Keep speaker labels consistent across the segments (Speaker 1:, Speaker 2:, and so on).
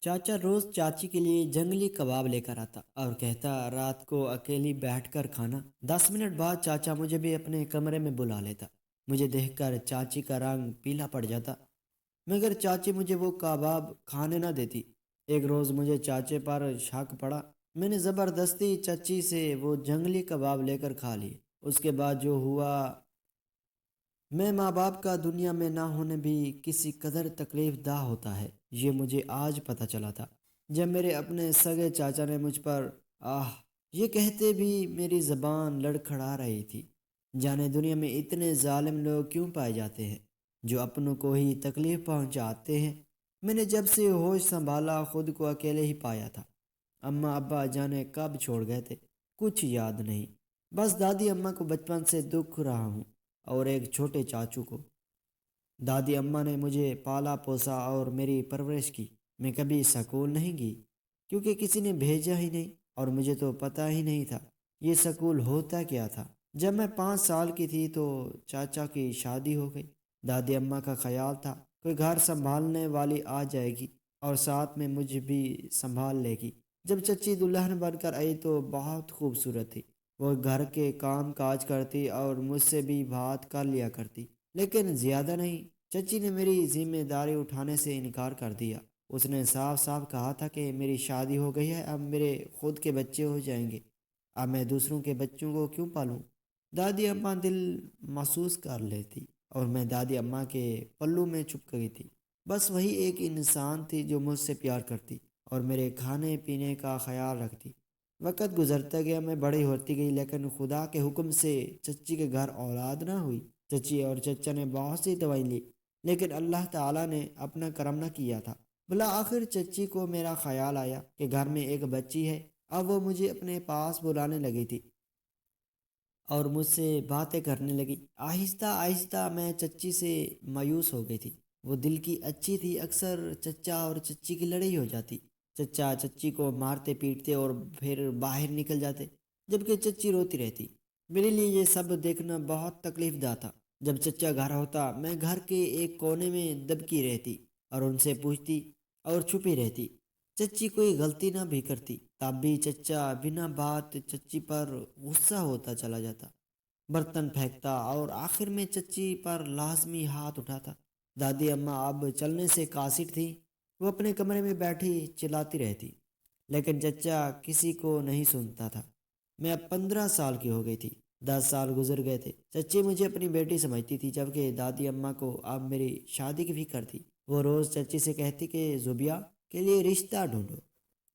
Speaker 1: چاچا روز چاچی کے لیے جنگلی کباب لے کر آتا اور کہتا رات کو اکیلی بیٹھ کر کھانا۔ 10 منٹ بعد چاچا مجھے بھی اپنے کمرے میں بلا لیتا۔ مجھے دیکھ کر چاچی کا رنگ پیلا پڑ جاتا، مگر چاچی مجھے وہ کباب کھانے نہ دیتی۔ ایک روز مجھے چاچے پر شک پڑا، میں نے زبردستی چچی سے وہ جنگلی کباب لے کر کھا لیے۔ اس کے بعد جو ہوا، میں ماں باپ کا دنیا میں نہ ہونے بھی کسی قدر تکلیف دہ ہوتا ہے، یہ مجھے آج پتہ چلا تھا جب میرے اپنے سگے چاچا نے مجھ پر آہ یہ کہتے بھی میری زبان لڑکھڑا رہی تھی۔ جانے دنیا میں اتنے ظالم لوگ کیوں پائے جاتے ہیں جو اپنوں کو ہی تکلیف پہنچاتے ہیں۔ میں نے جب سے ہوش سنبھالا خود کو اکیلے ہی پایا تھا۔ اماں ابا جانے کب چھوڑ گئے تھے کچھ یاد نہیں، بس دادی اماں کو بچپن سے دکھ رہا ہوں اور ایک چھوٹے چاچو کو۔ دادی اماں نے مجھے پالا پوسا اور میری پرورش کی۔ میں کبھی سکول نہیں گئی کیونکہ کسی نے بھیجا ہی نہیں، اور مجھے تو پتہ ہی نہیں تھا یہ سکول ہوتا کیا تھا۔ جب میں 5 سال کی تھی تو چاچا کی شادی ہو گئی۔ دادی اماں کا خیال تھا کوئی گھر سنبھالنے والی آ جائے گی اور ساتھ میں مجھے بھی سنبھال لے گی۔ جب چچی دلہن بن کر آئی تو بہت خوبصورت تھی۔ وہ گھر کے کام کاج کرتی اور مجھ سے بھی بات کر لیا کرتی، لیکن زیادہ نہیں۔ چچی نے میری ذمہ داری اٹھانے سے انکار کر دیا۔ اس نے صاف صاف کہا تھا کہ میری شادی ہو گئی ہے، اب میرے خود کے بچے ہو جائیں گے، اب میں دوسروں کے بچوں کو کیوں پالوں۔ دادی اماں دل محسوس کر لیتی اور میں دادی اماں کے پلو میں چھپ گئی تھی۔ بس وہی ایک انسان تھی جو مجھ سے پیار کرتی اور میرے کھانے پینے کا خیال رکھتی۔ وقت گزرتا گیا، میں بڑی ہوتی گئی، لیکن خدا کے حکم سے چچی کے گھر اولاد نہ ہوئی۔ چچی اور چچا نے بہت سی دوائی لی، لیکن اللہ تعالیٰ نے اپنا کرم نہ کیا تھا۔ بالآخر چچی کو میرا خیال آیا کہ گھر میں ایک بچی ہے۔ اب وہ مجھے اپنے پاس بلانے لگی تھی اور مجھ سے باتیں کرنے لگی۔ آہستہ آہستہ میں چچی سے مایوس ہو گئی تھی۔ وہ دل کی اچھی تھی، اکثر چچا اور چچی کی لڑائی ہو جاتی۔ چچا چچی کو مارتے پیٹتے اور پھر باہر نکل جاتے، جبکہ چچی روتی رہتی۔ میرے لیے یہ سب دیکھنا بہت تکلیف دہ تھا۔ جب چچا گھر ہوتا میں گھر کے ایک کونے میں دبکی رہتی اور ان سے پوچھتی اور چھپی رہتی۔ چچی کوئی غلطی نہ بھی کرتی تب بھی چچا بنا بات چچی پر غصہ ہوتا چلا جاتا، برتن پھینکتا اور آخر میں چچی پر لازمی ہاتھ اٹھاتا۔ دادی اماں اب چلنے سے قاصر تھی، وہ اپنے کمرے میں بیٹھی چلاتی رہتی، لیکن چچا کسی کو نہیں سنتا تھا۔ میں اب 15 سال کی ہو گئی تھی، 10 سال گزر گئے تھے۔ چچی مجھے اپنی بیٹی سمجھتی تھی، جبکہ دادی اماں کو اب میری شادی کی فکر تھی۔ وہ روز چچی سے کہتی کہ زوبیا کے لیے رشتہ ڈھونڈو،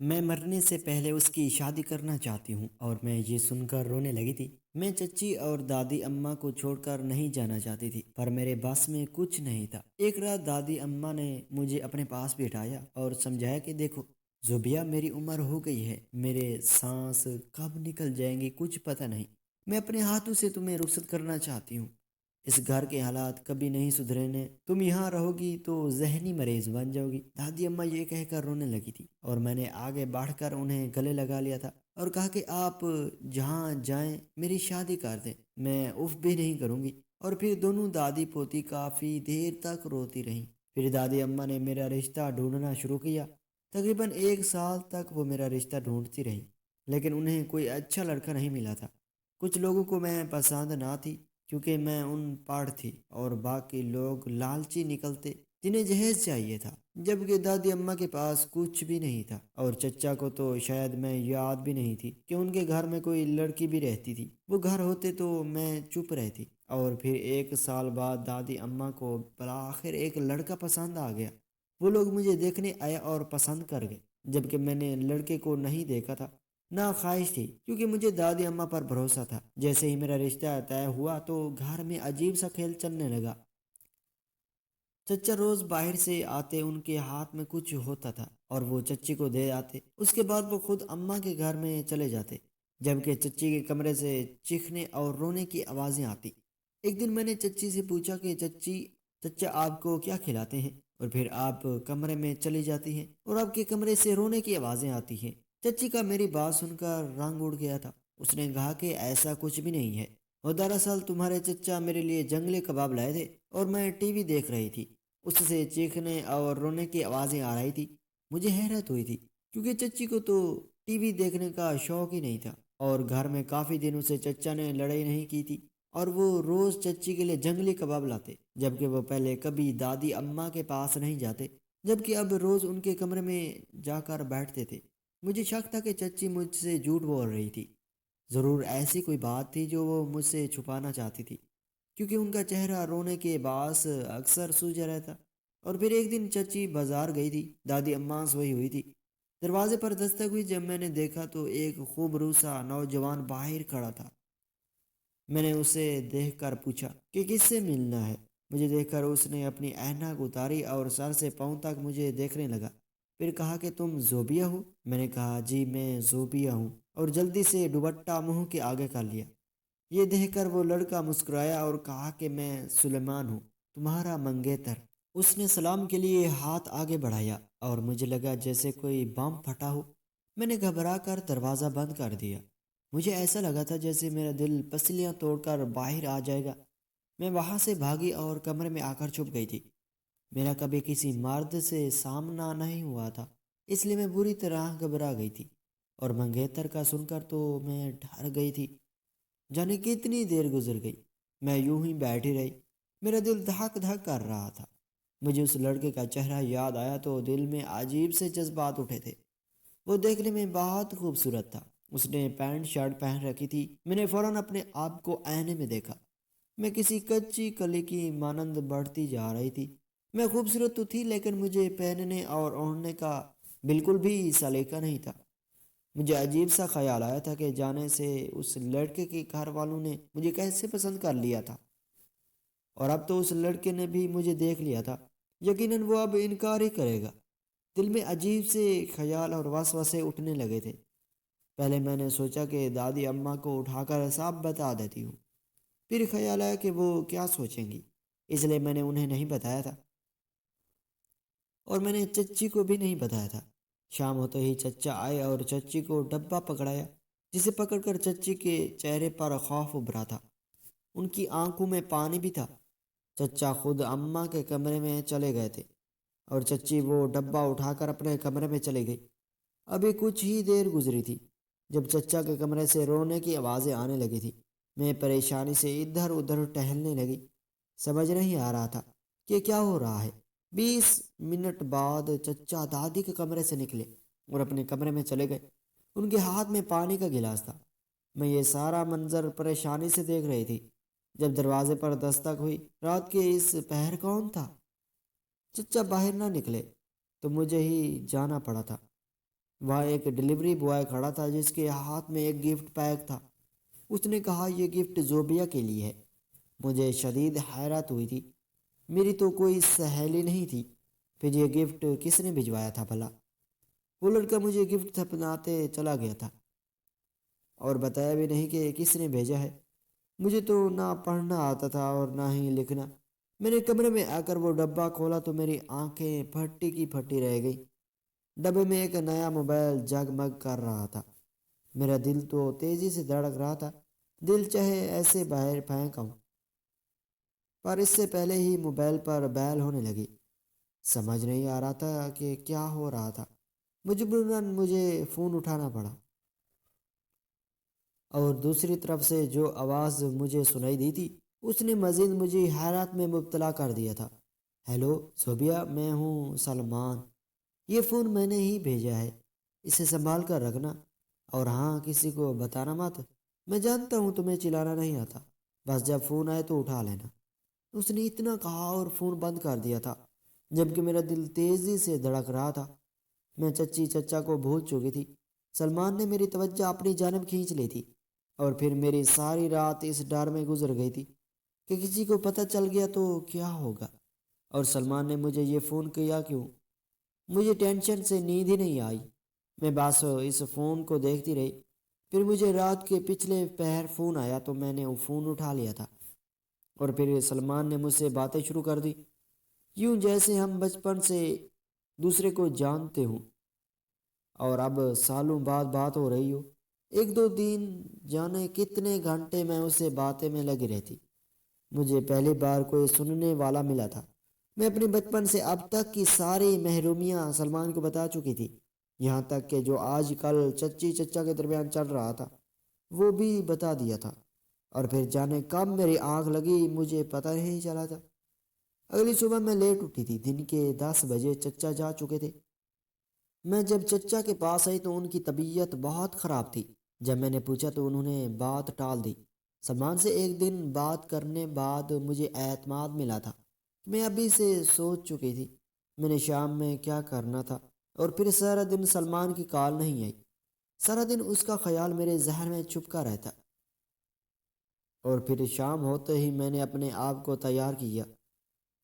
Speaker 1: میں مرنے سے پہلے اس کی شادی کرنا چاہتی ہوں، اور میں یہ سن کر رونے لگی تھی۔ میں چچی اور دادی اماں کو چھوڑ کر نہیں جانا چاہتی تھی، پر میرے بس میں کچھ نہیں تھا۔ ایک رات دادی اماں نے مجھے اپنے پاس بٹھایا اور سمجھایا کہ دیکھو زوبیا، میری عمر ہو گئی ہے، میرے سانس کب نکل جائیں گی کچھ پتہ نہیں، میں اپنے ہاتھوں سے تمہیں رخصت کرنا چاہتی ہوں۔ اس گھر کے حالات کبھی نہیں سدھرنے، تم یہاں رہو گی تو ذہنی مریض بن جاؤ گی۔ دادی اماں یہ کہہ کر رونے لگی تھی اور میں نے آگے بڑھ کر انہیں گلے لگا لیا تھا اور کہا کہ آپ جہاں جائیں میری شادی کر دیں، میں اف بھی نہیں کروں گی۔ اور پھر دونوں دادی پوتی کافی دیر تک روتی رہیں۔ پھر دادی اماں نے میرا رشتہ ڈھونڈنا شروع کیا۔ تقریباً 1 سال تک وہ میرا رشتہ ڈھونڈتی رہی، لیکن انہیں کوئی اچھا لڑکا نہیں ملا تھا۔ کچھ لوگوں کو میں پسند نہ تھی کیونکہ میں ان پڑھ تھی، اور باقی لوگ لالچی نکلتے جنہیں جہیز چاہیے تھا، جبکہ دادی اماں کے پاس کچھ بھی نہیں تھا۔ اور چچا کو تو شاید میں یاد بھی نہیں تھی کہ ان کے گھر میں کوئی لڑکی بھی رہتی تھی۔ وہ گھر ہوتے تو میں چپ رہتی۔ اور پھر 1 سال بعد دادی اماں کو بالآخر ایک لڑکا پسند آ گیا۔ وہ لوگ مجھے دیکھنے آئے اور پسند کر گئے، جبکہ میں نے لڑکے کو نہیں دیکھا تھا، نہ خواہش تھی، کیونکہ مجھے دادی اماں پر بھروسہ تھا۔ جیسے ہی میرا رشتہ طے ہوا تو گھر میں عجیب سا کھیل چلنے لگا۔ چچا روز باہر سے آتے، ان کے ہاتھ میں کچھ ہوتا تھا اور وہ چچی کو دے آتے۔ اس کے بعد وہ خود اماں کے گھر میں چلے جاتے، جبکہ چچی کے کمرے سے چیخنے اور رونے کی آوازیں آتی۔ ایک دن میں نے چچی سے پوچھا کہ چچا آپ کو کیا کھلاتے ہیں، اور پھر آپ کمرے میں چلی جاتی ہیں اور آپ کے کمرے سے رونے کی آوازیں آتی ہیں۔ چچی کا میری بات سن کر رنگ اڑ گیا تھا۔ اس نے کہا کہ ایسا کچھ بھی نہیں ہے، اور دراصل تمہارے چچا میرے لیے جنگلی کباب لائے تھے اور میں ٹی وی دیکھ رہی تھی، اس سے چیخنے اور رونے کی آوازیں آ رہی تھی۔ مجھے حیرت ہوئی تھی کیونکہ چچی کو تو ٹی وی دیکھنے کا شوق ہی نہیں تھا، اور گھر میں کافی دنوں سے چچا نے لڑائی نہیں کی تھی، اور وہ روز چچی کے لیے جنگلی کباب لاتے، جبکہ وہ پہلے کبھی دادی اماں کے پاس نہیں جاتے، جبکہ اب روز ان کے کمرے میں جا کر بیٹھتے تھے۔ مجھے شک تھا کہ چچی مجھ سے جھوٹ بول رہی تھی، ضرور ایسی کوئی بات تھی جو وہ مجھ سے چھپانا چاہتی تھی، کیونکہ ان کا چہرہ رونے کے باعث اکثر سوجا رہتا۔ اور پھر ایک دن چچی بازار گئی تھی، دادی اماں سوئی ہوئی تھی۔ دروازے پر دستک ہوئی، جب میں نے دیکھا تو ایک خوب روسا نوجوان باہر کھڑا تھا۔ میں نے اسے دیکھ کر پوچھا کہ کس سے ملنا ہے۔ مجھے دیکھ کر اس نے اپنی اینک اتاری اور سر سے پاؤں تک مجھے دیکھنے لگا، پھر کہا کہ تم زوبیہ ہو؟ میں نے کہا جی میں زوبیہ ہوں، اور جلدی سے دوپٹہ منہ کے آگے کر لیا۔ یہ دیکھ کر وہ لڑکا مسکرایا اور کہا کہ میں سلیمان ہوں، تمہارا منگیتر۔ اس نے سلام کے لیے ہاتھ آگے بڑھایا اور مجھے لگا جیسے کوئی بم پھٹا ہو۔ میں نے گھبرا کر دروازہ بند کر دیا۔ مجھے ایسا لگا تھا جیسے میرا دل پسلیاں توڑ کر باہر آ جائے گا۔ میں وہاں سے بھاگی اور کمرے میں آ کر چھپ گئی تھی۔ میرا کبھی کسی مرد سے سامنا نہیں ہوا تھا، اس لیے میں بری طرح گھبرا گئی تھی، اور منگیتر کا سن کر تو میں ڈر گئی تھی۔ جانے کتنی دیر گزر گئی، میں یوں ہی بیٹھی رہی، میرا دل دھک دھک کر رہا تھا۔ مجھے اس لڑکے کا چہرہ یاد آیا تو دل میں عجیب سے جذبات اٹھے تھے۔ وہ دیکھنے میں بہت خوبصورت تھا، اس نے پینٹ شرٹ پہن رکھی تھی۔ میں نے فوراً اپنے آپ کو آئینے میں دیکھا، میں کسی کچی کلی کی مانند بڑھتی جا رہی تھی۔ میں خوبصورت تو تھی، لیکن مجھے پہننے اور اوڑھنے کا بالکل بھی سلیقہ نہیں تھا۔ مجھے عجیب سا خیال آیا تھا کہ جانے سے اس لڑکے کے گھر والوں نے مجھے کیسے پسند کر لیا تھا، اور اب تو اس لڑکے نے بھی مجھے دیکھ لیا تھا، یقیناً وہ اب انکار ہی کرے گا۔ دل میں عجیب سے خیال اور وسوسے اٹھنے لگے تھے۔ پہلے میں نے سوچا کہ دادی اماں کو اٹھا کر صاف بتا دیتی ہوں، پھر خیال آیا کہ وہ کیا سوچیں گی، اس لیے میں نے انہیں نہیں بتایا تھا، اور میں نے چچی کو بھی نہیں بتایا تھا۔ شام ہوتے ہی چچا آئے اور چچی کو ڈبہ پکڑایا، جسے پکڑ کر چچی کے چہرے پر خوف ابھرا تھا، ان کی آنکھوں میں پانی بھی تھا۔ چچا خود اماں کے کمرے میں چلے گئے تھے، اور چچی وہ ڈبہ اٹھا کر اپنے کمرے میں چلی گئی۔ ابھی کچھ ہی دیر گزری تھی جب چچا کے کمرے سے رونے کی آوازیں آنے لگی تھی۔ میں پریشانی سے ادھر ادھر ٹہلنے لگی، سمجھ نہیں آ رہا تھا کہ کیا ہو رہا ہے۔ 20 منٹ بعد چچا دادی کے کمرے سے نکلے اور اپنے کمرے میں چلے گئے، ان کے ہاتھ میں پانی کا گلاس تھا۔ میں یہ سارا منظر پریشانی سے دیکھ رہی تھی جب دروازے پر دستک ہوئی۔ رات کے اس پہر کون تھا؟ چچا باہر نہ نکلے تو مجھے ہی جانا پڑا تھا۔ وہاں ایک ڈلیوری بوائے کھڑا تھا جس کے ہاتھ میں ایک گفٹ پیک تھا۔ اس نے کہا یہ گفٹ زوبیہ کے لیے ہے۔ مجھے شدید حیرت ہوئی تھی، میری تو کوئی سہیلی نہیں تھی، پھر یہ گفٹ کس نے بھجوایا تھا بھلا؟ وہ لڑکا مجھے گفٹ تھپناتے چلا گیا تھا اور بتایا بھی نہیں کہ کس نے بھیجا ہے۔ مجھے تو نہ پڑھنا آتا تھا اور نہ ہی لکھنا۔ میں نے کمرے میں آ کر وہ ڈبہ کھولا تو میری آنکھیں پھٹی کی پھٹی رہ گئی۔ ڈبے میں ایک نیا موبائل جگمگ کر رہا تھا۔ میرا دل تو تیزی سے دھڑک رہا تھا، دل چاہے ایسے باہر پھینک آؤں، پر اس سے پہلے ہی موبائل پر بیل ہونے لگی۔ سمجھ نہیں آ رہا تھا کہ کیا ہو رہا تھا، مجبوراً مجھے فون اٹھانا پڑا، اور دوسری طرف سے جو آواز مجھے سنائی دی تھی اس نے مزید مجھے حیرت میں مبتلا کر دیا تھا۔ ہیلو صوبیہ، میں ہوں سلمان، یہ فون میں نے ہی بھیجا ہے، اسے سنبھال کر رکھنا، اور ہاں کسی کو بتانا مت، میں جانتا ہوں تمہیں چلانا نہیں آتا، بس جب فون آئے تو اٹھا لینا۔ اس نے اتنا کہا اور فون بند کر دیا تھا، جبکہ میرا دل تیزی سے دھڑک رہا تھا۔ میں چچی چچا کو بھول چکی تھی، سلمان نے میری توجہ اپنی جانب کھینچ لی تھی، اور پھر میری ساری رات اس ڈر میں گزر گئی تھی کہ کسی کو پتہ چل گیا تو کیا ہوگا، اور سلمان نے مجھے یہ فون کیا کیوں؟ مجھے ٹینشن سے نیند ہی نہیں آئی، میں بس اس فون کو دیکھتی رہی۔ پھر مجھے رات کے پچھلے پہر فون آیا تو میں نے وہ فون اٹھا لیا تھا، اور پھر سلمان نے مجھ سے باتیں شروع کر دی، یوں جیسے ہم بچپن سے دوسرے کو جانتے ہوں، اور اب سالوں بعد بات ہو رہی ہو۔ ایک دو دن جانے کتنے گھنٹے میں اسے باتیں میں لگی رہتی۔ مجھے پہلی بار کوئی سننے والا ملا تھا۔ میں اپنے بچپن سے اب تک کی ساری محرومیاں سلمان کو بتا چکی تھی، یہاں تک کہ جو آج کل چچی چچا کے درمیان چل رہا تھا وہ بھی بتا دیا تھا، اور پھر جانے کب میری آنکھ لگی مجھے پتہ ہی نہیں چلا تھا۔ اگلی صبح میں لیٹ اٹھی تھی، دن کے 10 بجے چچا جا چکے تھے۔ میں جب چچا کے پاس آئی تو ان کی طبیعت بہت خراب تھی۔ جب میں نے پوچھا تو انہوں نے بات ٹال دی۔ سلمان سے ایک دن بات کرنے بعد مجھے اعتماد ملا تھا۔ میں ابھی سے سوچ چکی تھی میں نے شام میں کیا کرنا تھا، اور پھر سارا دن سلمان کی کال نہیں آئی۔ سارا دن اس کا خیال میرے ذہن میں چھپکا رہتا، اور پھر شام ہوتے ہی میں نے اپنے آپ کو تیار کیا۔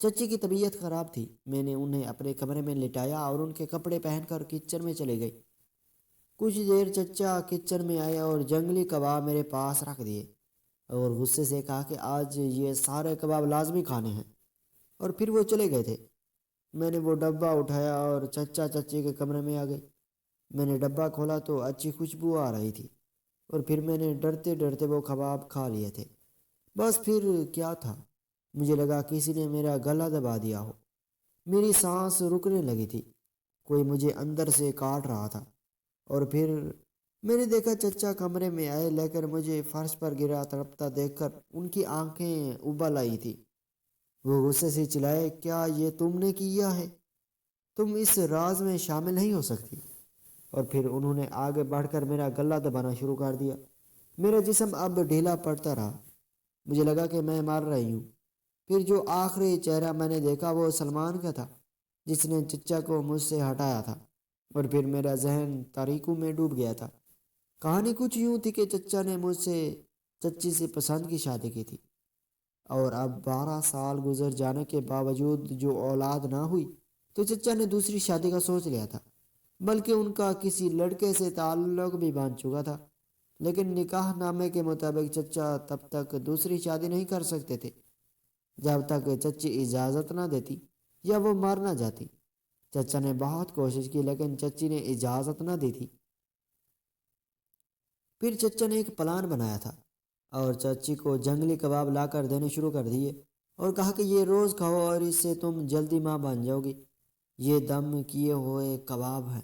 Speaker 1: چچی کی طبیعت خراب تھی۔ میں نے انہیں اپنے کمرے میں لٹایا اور ان کے کپڑے پہن کر کچن میں چلے گئی۔ کچھ دیر چچا کچن میں آئے اور جنگلی کباب میرے پاس رکھ دیے، اور غصے سے کہا کہ آج یہ سارے کباب لازمی کھانے ہیں، اور پھر وہ چلے گئے تھے۔ میں نے وہ ڈبہ اٹھایا اور چچا چچی کے کمرے میں آ گئے۔ میں نے ڈبہ کھولا تو اچھی خوشبو آ رہی تھی، اور پھر میں نے ڈرتے ڈرتے وہ کباب کھا لیے تھے۔ بس پھر کیا تھا، مجھے لگا کسی نے میرا گلا دبا دیا ہو۔ میری سانس رکنے لگی تھی، کوئی مجھے اندر سے کاٹ رہا تھا۔ اور پھر میں نے دیکھا چچا کمرے میں آئے، لیکن مجھے فرش پر گرا تڑپتا دیکھ کر ان کی آنکھیں ابل آئی تھی۔ وہ غصے سے چلائے، کیا یہ تم نے کیا ہے؟ تم اس راز میں شامل نہیں ہو سکتی۔ اور پھر انہوں نے آگے بڑھ کر میرا گلا دبانا شروع کر دیا۔ میرا جسم اب ڈھیلا پڑتا رہا، مجھے لگا کہ میں مر رہی ہوں۔ پھر جو آخری چہرہ میں نے دیکھا وہ سلمان کا تھا، جس نے چچا کو مجھ سے ہٹایا تھا، اور پھر میرا ذہن تاریکیوں میں ڈوب گیا تھا۔ کہانی کچھ یوں تھی کہ چچا نے مجھ سے چچی سے پسند کی شادی کی تھی، اور اب 12 سال گزر جانے کے باوجود جو اولاد نہ ہوئی تو چچا نے دوسری شادی کا سوچ لیا تھا، بلکہ ان کا کسی لڑکے سے تعلق بھی بن چکا تھا۔ لیکن نکاح نامے کے مطابق چچا تب تک دوسری شادی نہیں کر سکتے تھے جب تک چچی اجازت نہ دیتی یا وہ مر نہ جاتی۔ چچا نے بہت کوشش کی لیکن چچی نے اجازت نہ دی تھی۔ پھر چچا نے ایک پلان بنایا تھا اور چچی کو جنگلی کباب لا کر دینے شروع کر دیے، اور کہا کہ یہ روز کھاؤ اور اس سے تم جلدی ماں بن جاؤ گی۔ یہ دم کیے ہوئے کباب ہیں،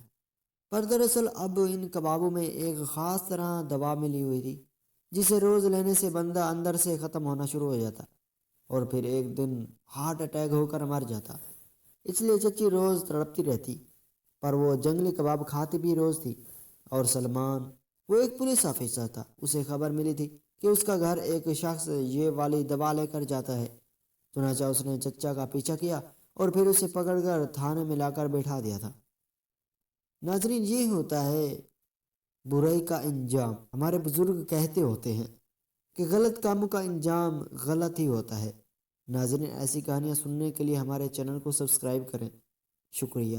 Speaker 1: پر دراصل اب ان کبابوں میں ایک خاص طرح دوا ملی ہوئی تھی، جسے روز لینے سے بندہ اندر سے ختم ہونا شروع ہو جاتا، اور پھر ایک دن ہارٹ اٹیک ہو کر مر جاتا۔ اس لیے چچی روز تڑپتی رہتی، پر وہ جنگلی کباب کھاتی بھی روز تھی۔ اور سلمان، وہ ایک پولیس آفیسر تھا، اسے خبر ملی تھی کہ اس کا گھر ایک شخص یہ والی دوا لے کر جاتا ہے۔ چنانچہ اس نے چچا کا پیچھا کیا اور پھر اسے پکڑ کر تھانے میں لا کر بیٹھا دیا تھا۔ ناظرین، یہ ہوتا ہے برائی کا انجام۔ ہمارے بزرگ کہتے ہوتے ہیں کہ غلط کاموں کا انجام غلط ہی ہوتا ہے۔ ناظرین، ایسی کہانیاں سننے کے لیے ہمارے چینل کو سبسکرائب کریں۔ شکریہ۔